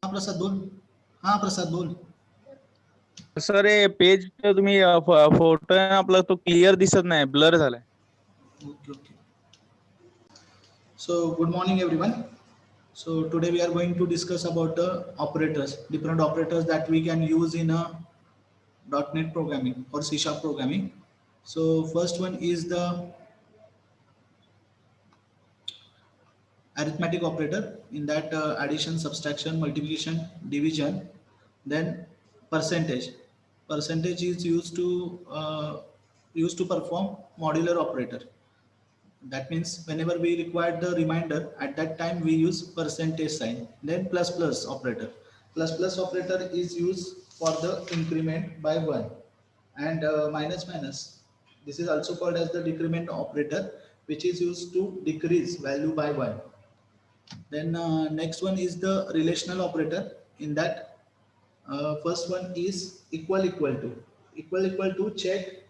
हाँ प्रसाद बोल. हाँ प्रसाद बोल. सर हे पेज तुम्ही फोटो आहे ना आपला तो क्लिअर दिसत नाही, ब्लर झालाय. Okay, okay. So good morning everyone. So today we are going to discuss about the operators, different operators that we can use in a .NET programming or C# programming. So first one is the arithmetic operator. In that addition, subtraction, multiplication, division. Then percentage. Percentage is used to perform modular operator. That means whenever we require the reminder, at that time we use percentage sign. Then plus plus operator. Plus plus operator is used for the increment by 1. And minus minus. This is also called as the decrement operator, which is used to decrease value by 1. Then next one is the relational operator. In that first one is equal to check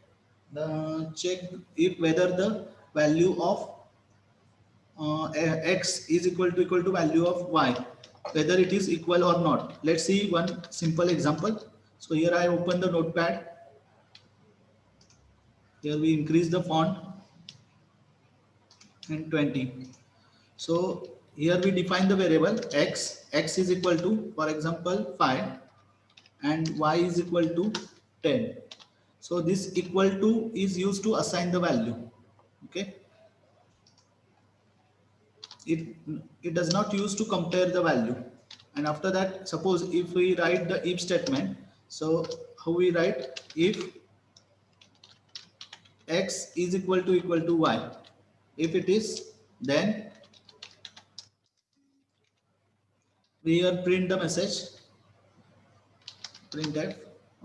if whether the value of x is equal to value of y, whether it is equal or not. Let's see one simple example. So here I open the notepad. Here we increase the font and 20. So here we define the variable x is equal to, for example, 5 and y is equal to 10. So this equal to is used to assign the value. Okay. It, it does not use to compare the value. And after that, suppose if we write the if statement, so how we write? If x is equal to y, if it is, then we here print the message printf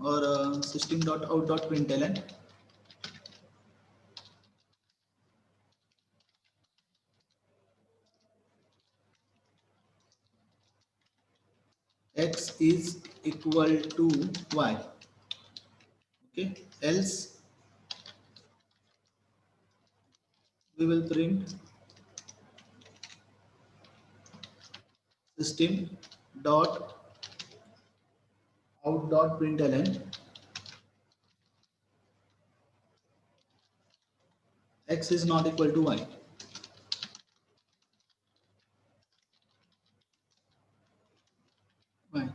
or system.out.println x is equal to y. Okay, else we will print system dot out dot println x is not equal to y. Why?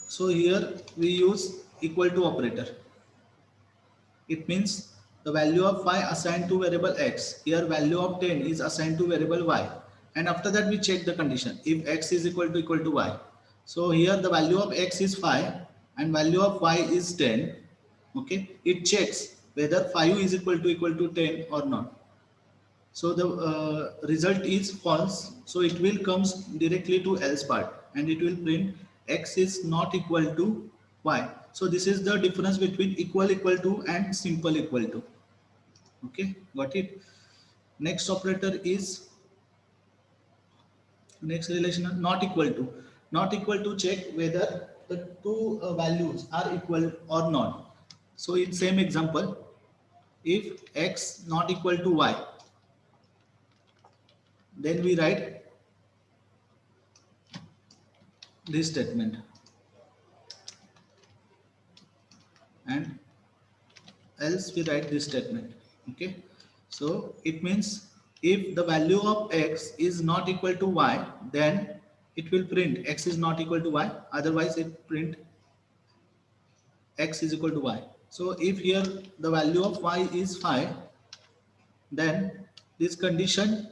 So here we use equal to operator. It means the value of y assigned to variable x. Here value of 10 is assigned to variable y. And after that we check the condition. If x is equal to y. So here the value of x is 5 and value of y is 10. Okay. It checks whether 5 is equal to 10 or not. So the result is false. So it will comes directly to else part and it will print x is not equal to y. So this is the difference between equal to and simple equal to. Okay, got it. Next operator is next relational not equal to. Not equal to check whether the two values are equal or not. So in same example, if x not equal to y, then we write this statement and else we write this statement. Okay, so it means if the value of x is not equal to y, then it will print x is not equal to y, otherwise it print x is equal to y. So if here the value of y is 5, then this condition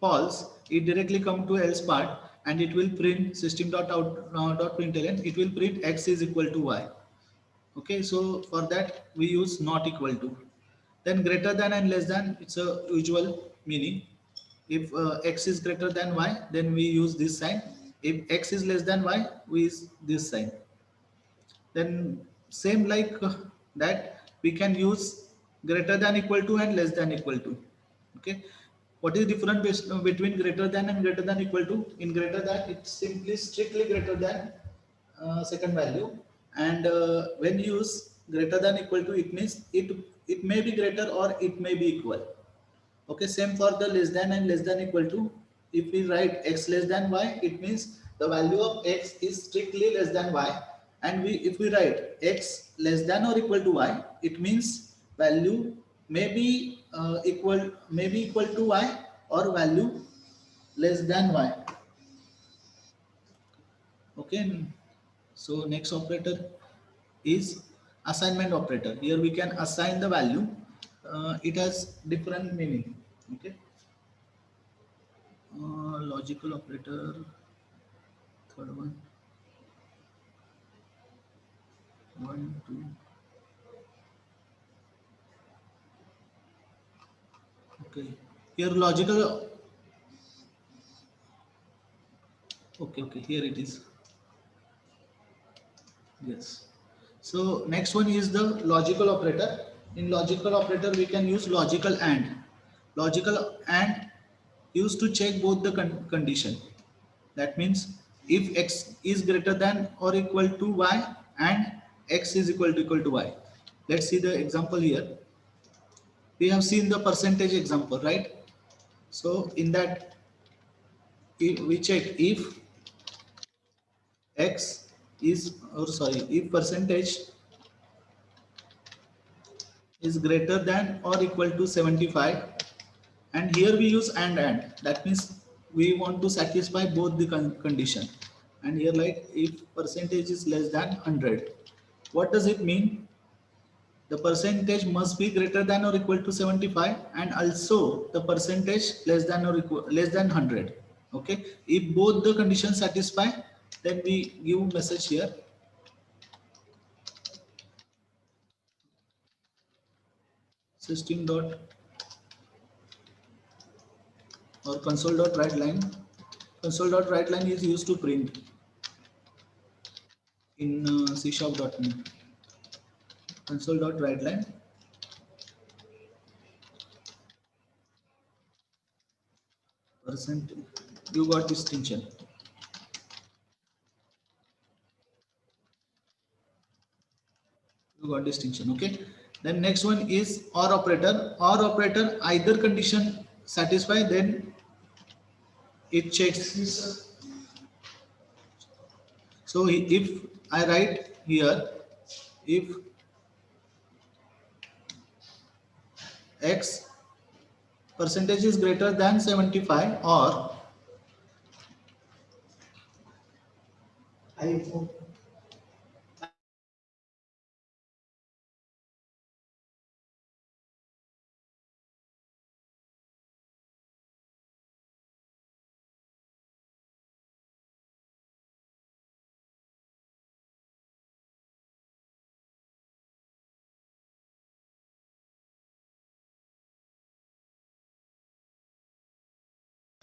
false, it directly come to else part and it will print system.out.println, it will print x is equal to y. Okay, so for that we use not equal to. Then greater than and less than, it's a usual meaning. If x is greater than y, then we use this sign. If x is less than y, we use this sign. Then same like that, we can use greater than equal to and less than equal to. Okay, what is difference between greater than and greater than equal to? In greater than, it's simply strictly greater than second value, and when you use greater than equal to, it means it may be greater or it may be equal. Okay, same for the less than and less than equal to. if we write x less than y, it means the value of x is strictly less than y. And if we write x less than or equal to y, it means value may be equal to y or value less than y. Okay. So next operator is assignment operator. Here we can assign the value. It has different meaning. Okay. Logical operator, third one, 1 2. Okay, here logical. Okay, here it is. Yes. So next one is the logical operator. In logical operator, we can use logical and. Logical and used to check both the condition. That means if x is greater than or equal to y and x is equal to y. Let's see the example here. We have seen the percentage example, right? So in that, if we check if x is, or sorry, if percentage is greater than or equal to 75, and here we use and that means we want to satisfy both the condition. And here, like, if percentage is less than 100, what does it mean? The percentage must be greater than or equal to 75, and also the percentage less than 100. Okay, if both the conditions satisfy, then we give message here, system dot or console dot write line. Console dot write line is used to print in C sharp.net. Console dot write line percent, you got distinction. You got distinction. Okay. Then next one is OR operator. OR operator, either condition satisfy, then it checks. So if I write here, if x percentage is greater than 75, or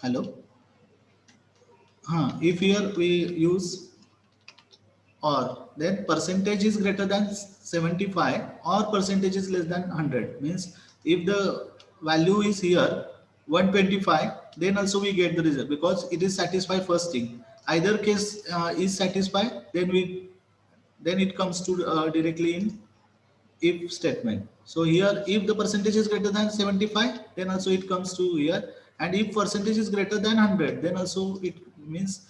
hello, if here we use or, then percentage is greater than 75 or percentage is less than 100, means if the value is here 125, then also we get the result because it is satisfied first thing. Either case is satisfied, then it comes to directly in if statement. So here if the percentage is greater than 75, then also it comes to here, and if percentage is greater than 100, then also it means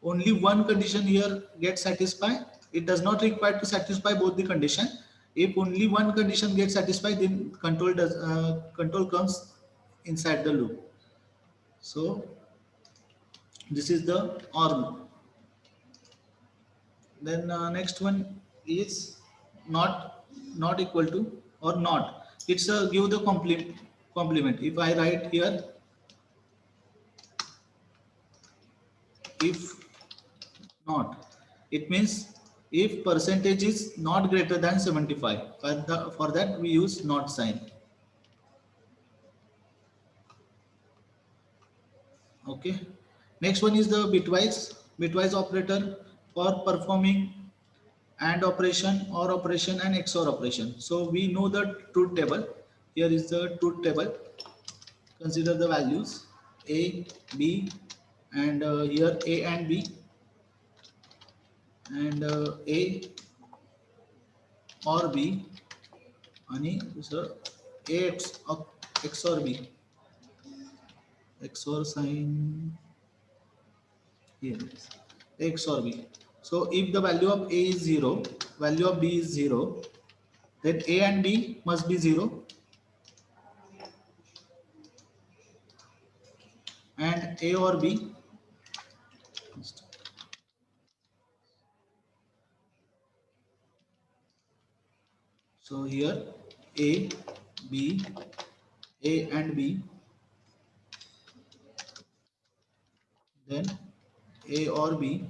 only one condition here gets satisfied. It does not require to satisfy both the condition. If only one condition gets satisfied, then control comes inside the loop. So this is the OR loop. Then next one is not equal to or not. It's a give the complement. If I write here, if not, it means if percentage is not greater than 75, for that we use not sign. Okay, next one is the bitwise operator for performing AND operation, OR operation, and XOR operation. So we know the truth table. Here is the truth table. Consider the values A, B, and here A and B, and A or B, आणि दुसरं A XOR B. XOR sign here is A XOR B. So if the value of A is 0, value of B is 0, then A and B must be 0 and A or B. So here A, B, A and B, then A or B,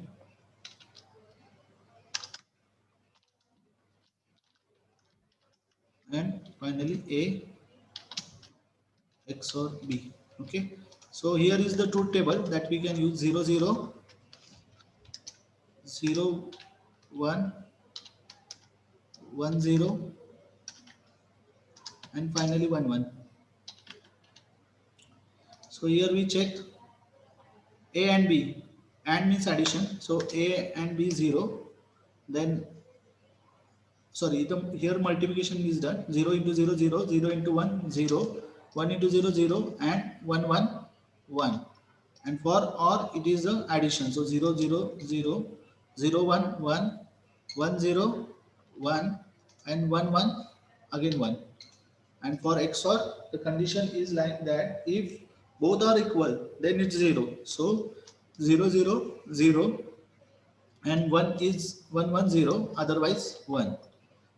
and finally A XOR B. Okay. So here is the truth table that we can use 0, 0, 0, 1, 1, 0, and finally 1, 1. So here we check A and B. And means addition. So A and B 0. Then sorry, here multiplication is done. 0 into 0, 0, 0 into 1, 0, 1 into 0, 0, and 1, 1, 1. And for OR, it is the addition. So 0, 0, 0, 0, 1, 1, 1, 0, 1, and 1, 1, again 1. And for XOR, the condition is like that. If both are equal, then it's 0. So 0, 0, 0, and 1 is 1, 1, 0, otherwise 1.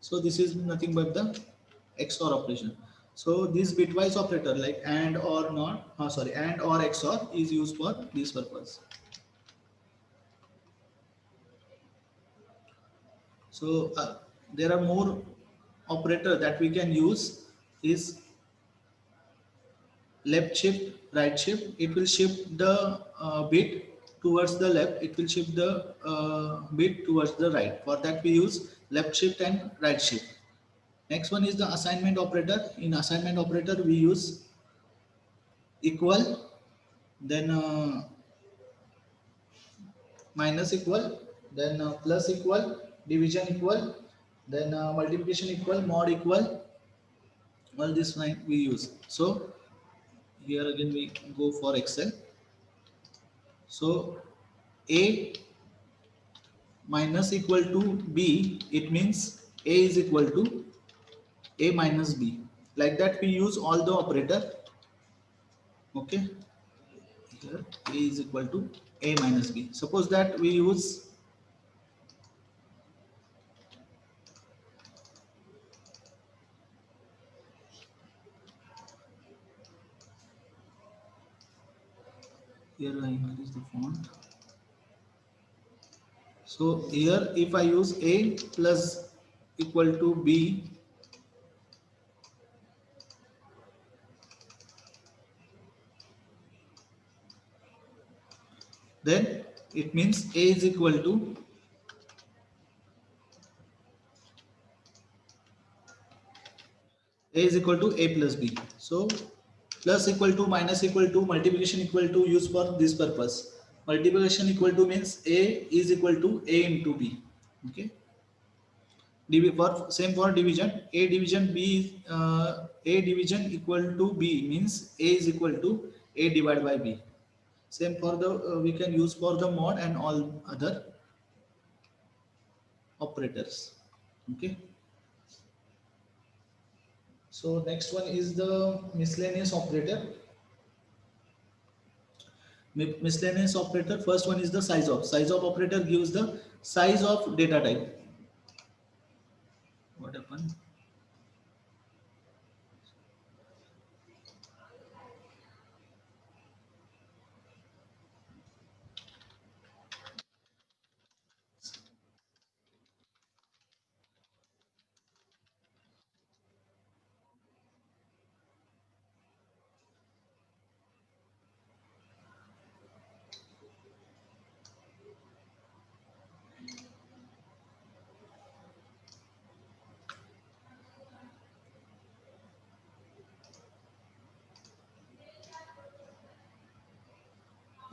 So this is nothing but the XOR operation. So this bitwise operator like AND or not, AND or XOR is used for this purpose. So there are more operator that we can use is left shift, right shift. It will shift the bit towards the left. It will shift the bit towards the right. For that we use left shift and right shift. Next one is the assignment operator. In assignment operator we use equal, then minus equal, then plus equal, division equal, then multiplication equal, mod equal. All this line we use. So here again we go for Excel. So A minus equal to B, it means A is equal to A minus B. Like that we use all the operator. Okay. Here A is equal to A minus B. Suppose that we use here I increase the font. So here if I use A plus equal to B, then it means A is equal to A plus B. So plus equal to, minus equal to, multiplication equal to use for this purpose. Multiplication equal to means A is equal to A into B. Okay. For same for division, A division B, A division equal to B means A is equal to A divided by B. Same for the we can use for the mod and all other operators. Okay. So next one is the miscellaneous operator. Miscellaneous operator, first one is the size of. Size of operator gives the size of data type. What happened?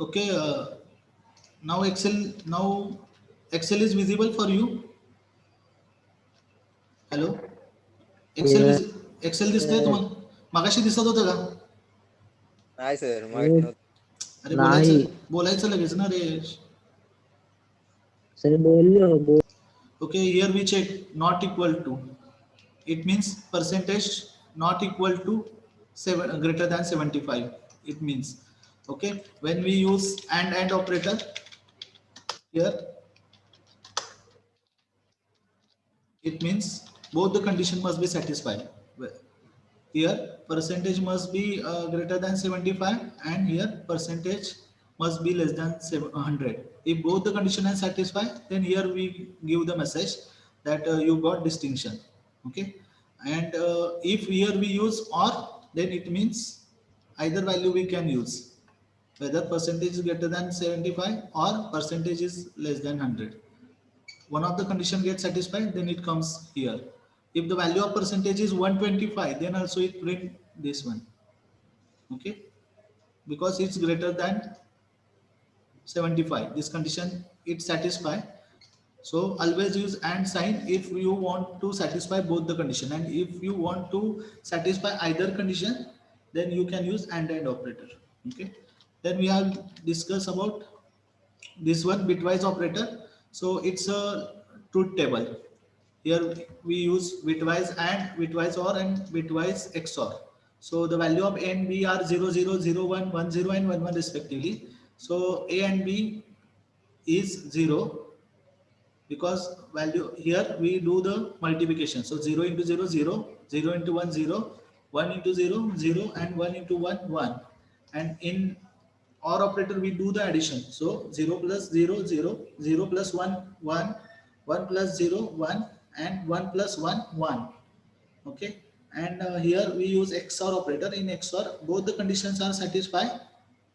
Okay, now Excel is visible for you. Hello, Excel Yeah. Excel दिसतंय तुम्हाला? मागाशी दिसत होतं का? नाही sir माहित नव्हतं. अरे नाही बोलायचं लगेच ना रे. सर बोललो Okay, here we check not equal to. It means percentage not equal to greater than 75. It means, okay, when we use and operator here, it means both the condition must be satisfied. Here percentage must be greater than 75 and here percentage must be less than 700. If both the condition are satisfied, then here we give the message that you got distinction. Okay, and if here we use or, then it means either value we can use, whether percentage is greater than 75 or percentage is less than 100. One of the condition gets satisfied, then it comes here. If the value of percentage is 125, then also it print this one. Okay, because it's greater than 75, this condition it satisfy. So always use and sign if you want to satisfy both the condition, and if you want to satisfy either condition, then you can use and operator. Okay, then we have discussed about this one bitwise operator. So it's a truth table. Here we use bitwise and bitwise or and bitwise XOR. So the value of A and B are 0 0 0 1 1 0 and 1 1 respectively. So A and B is 0 because value here we do the multiplication. So 0 into 0 0, 0 into 1 0, 1 into 0 0 and 1 into 1 1. And in OR operator we do the addition. So 0 plus 0 0, 0 plus 1 1, 1 plus 0 1 and 1 plus 1 1. Okay, and here we use XOR operator. In XOR both the conditions are satisfied.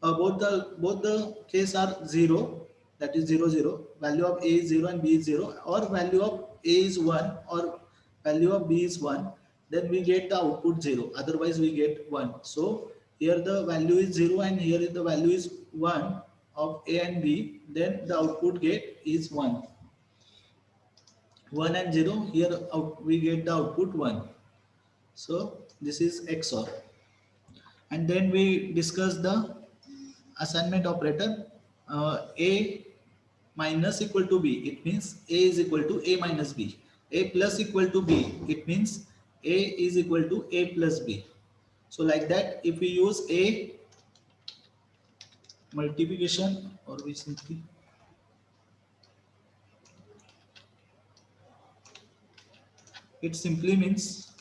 Both the case are 0, that is 0 0, value of A is 0 and B is 0, or value of A is 1 or value of B is 1, then we get the output 0, otherwise we get 1. So here the value is 0 and here the value is 1 of A and B, then the output get is 1. 1 and 0, here we get the output 1. So this is XOR. And then we discuss the assignment operator. A minus equal to B, it means A is equal to A minus B. A plus equal to B, it means A is equal to A plus B. So like that, if we use A multiplication, or we simply it simply means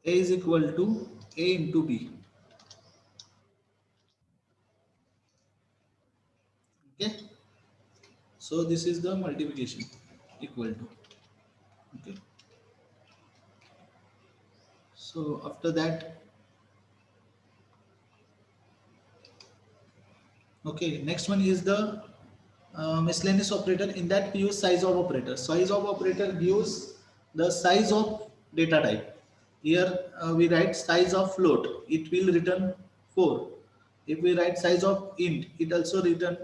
A is equal to A into B. Okay, so this is the multiplication equal to. Okay, so after that, okay, next one is the miscellaneous operator. In that we use size of operator. Size of operator gives the size of data type. Here we write size of float, it will return 4. If we write size of int, it also return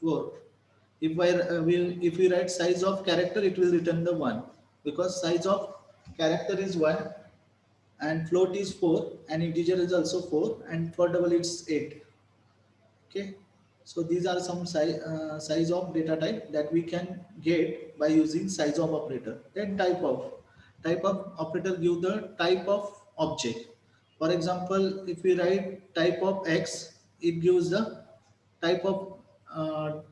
4. If we write size of character, it will return the 1, because size of character is 1 and float is 4 and integer is also 4 and for double it's 8. Okay, so these are some size of data type that we can get by using size of operator. Then type of operator give the type of object. For example, if we write type of X, it gives the type of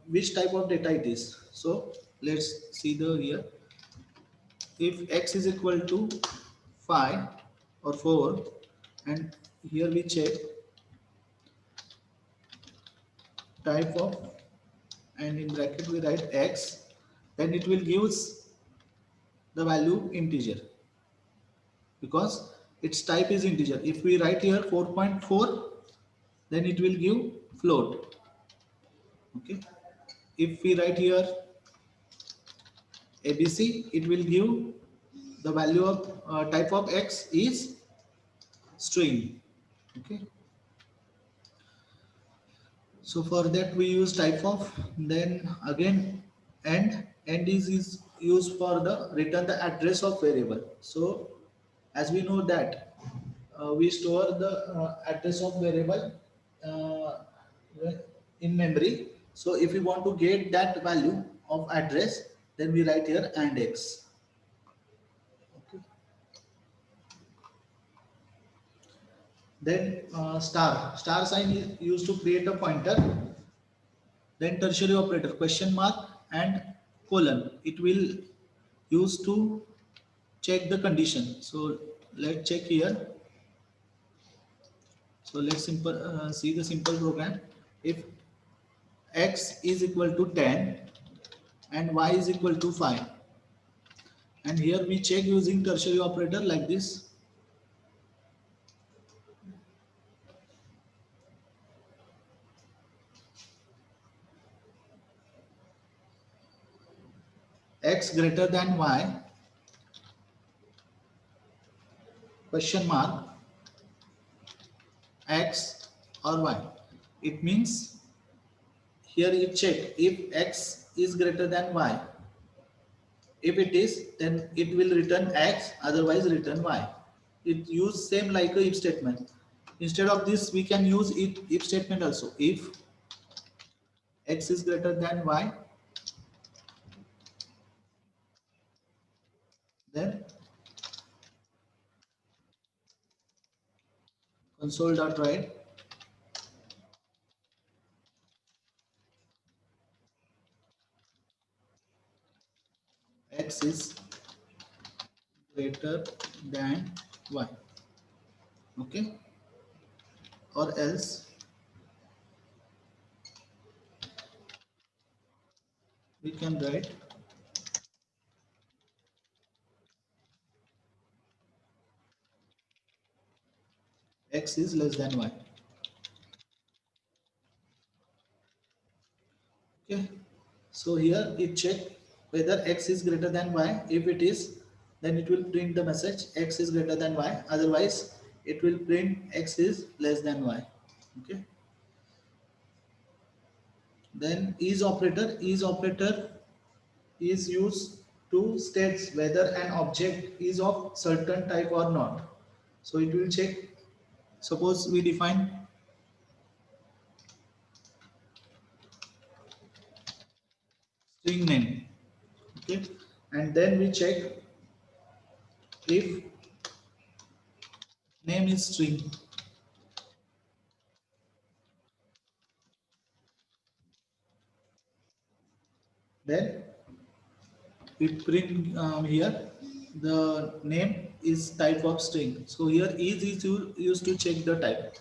which type of data it is. So let's see the here. If X is equal to 5 or 4, and here we check type of, and in bracket we write X, then it will gives the value integer because its type is integer. If we write here 4.4, then it will give float. Okay, if we write here ABC, it will give the value of type of X is string. Okay, so for that we use type of. Then again and is used for the return the address of variable. So as we know that we store the address of variable uh, in memory. So if we want to get that value of address, then we write here and x. Okay. Then star sign is used to create a pointer. Then tertiary operator question mark and colon, it will use to check the condition. So let's check here. So let's see the simple program. If x is equal to 10 and y is equal to 5, and here we check using tertiary operator like this. X greater than y question mark x or y. It means here you check if x is greater than y. If it is, then it will return x, otherwise return y. It use same like a if statement. Instead of this, we can use it if statement also. If x is greater than y, then console.write x is greater than y. Okay, or else we can write x is less than y. Okay, so here it check whether x is greater than y. If it is, then it will print the message x is greater than y. Otherwise, it will print x is less than y. Okay. Then is operator is used to state whether an object is of certain type or not. So it will check. Suppose we define string name. Okay, and then we check if name is string, then we print here the name is type of string. So here is used to check the type.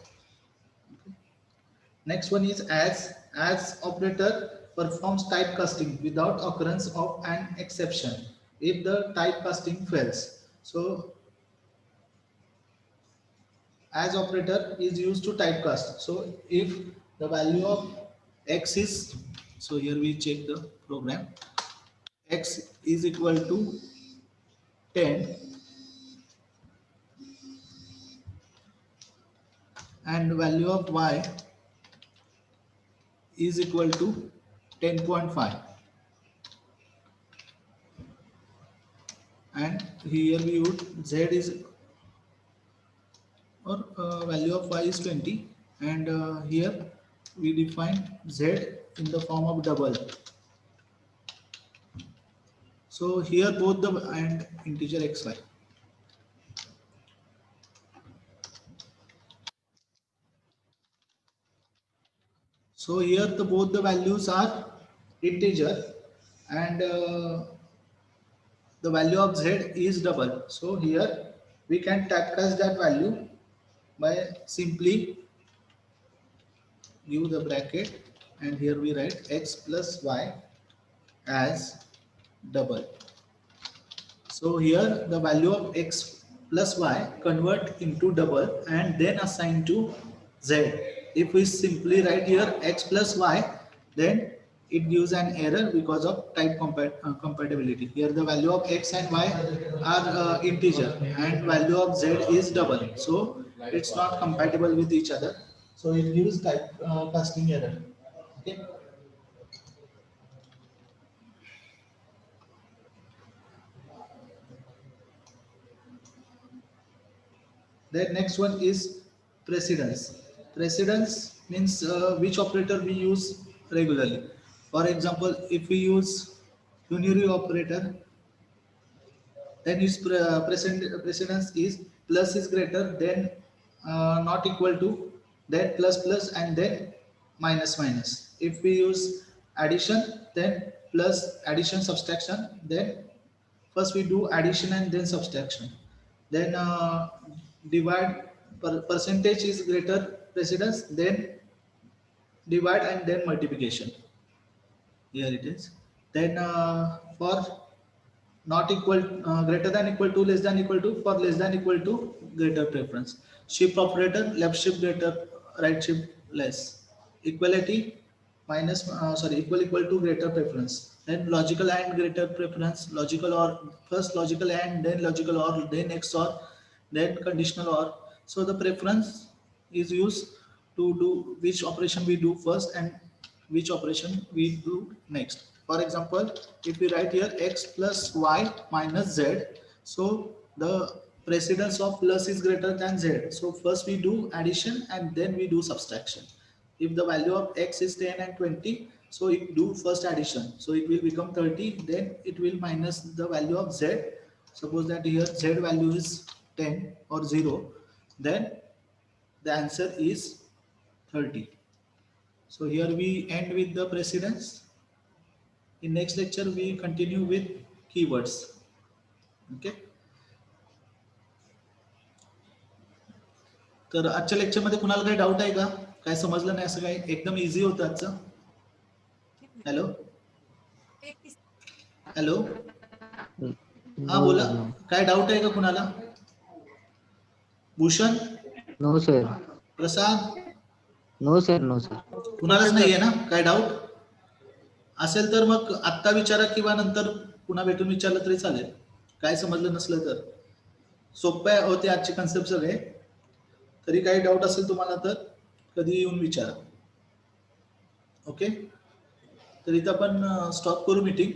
Next one is as operator performs typecasting without occurrence of an exception if the typecasting fails. So as operator is used to typecast. So if the value of x is, so here we check the program, x is equal to 10 and value of y is equal to 10.5, and here we would z is, or value of y is 20, and here we define z in the form of double. So here both the and integer xy. So here the both the values are integer, and the value of z is double. So here we can typecast that value by simply give the bracket, and here we write x plus y as double. So here the value of x plus y convert into double and then assign to z. If we simply write here x plus y, then it gives an error because of type compatibility. Here the value of x and y are integer and value of z is double. So it's not compatible with each other. So it gives type casting error. Okay. Then next one is precedence. Precedence means which operator we use regularly. For example, if we use unary operator, then its precedence is plus is greater than not equal to, then plus plus, and then minus minus. If we use addition, then plus, addition, subtraction, then first we do addition and then subtraction. Then divide, percentage is greater precedence, then divide and then multiplication. Here it is. Then for not equal, greater than equal to, less than equal to, for less than equal to, greater preference. Shift operator, left shift greater, right shift less. Equality, minus, equal to, greater preference. Then logical and greater preference, logical or, first logical and then logical or, then XOR, then conditional or. So the preference is used to do which operation we do first and which operation we do next. For example, if we write here x plus y minus z, so the precedence of plus is greater than z. So first we do addition and then we do subtraction. If the value of x is 10 and 20, so it do first addition. So it will become 30, then it will minus the value of z. Suppose that here z value is 10 or 0, then the answer is 30. So here we end with the precedence. In next lecture we continue with keywords. Okay. तर आजच्या lecture मध्ये कुणाला काही doubt आहे का? काय समजलं नाही असं काही? एकदम इझी होतं आजचं. हॅलो हॅलो, हा बोला, काय डाऊट आहे का कुणाला? Bhushan, no sir. Prasad, no sir. No sir. कुणालाच नाहीये ना काय डाऊट? असेल तर मग आत्ता विचारा किंवा नंतर पुन्हा भेटून विचारलं तरी चालेल. काय समजलं नसलं तर. सोपे होते आजचे कन्सेप्ट सगळे. तरी काही डाऊट असेल तुम्हाला तर कधी येऊन विचारा. ओके, तर इथं आपण स्टॉप करू मीटिंग.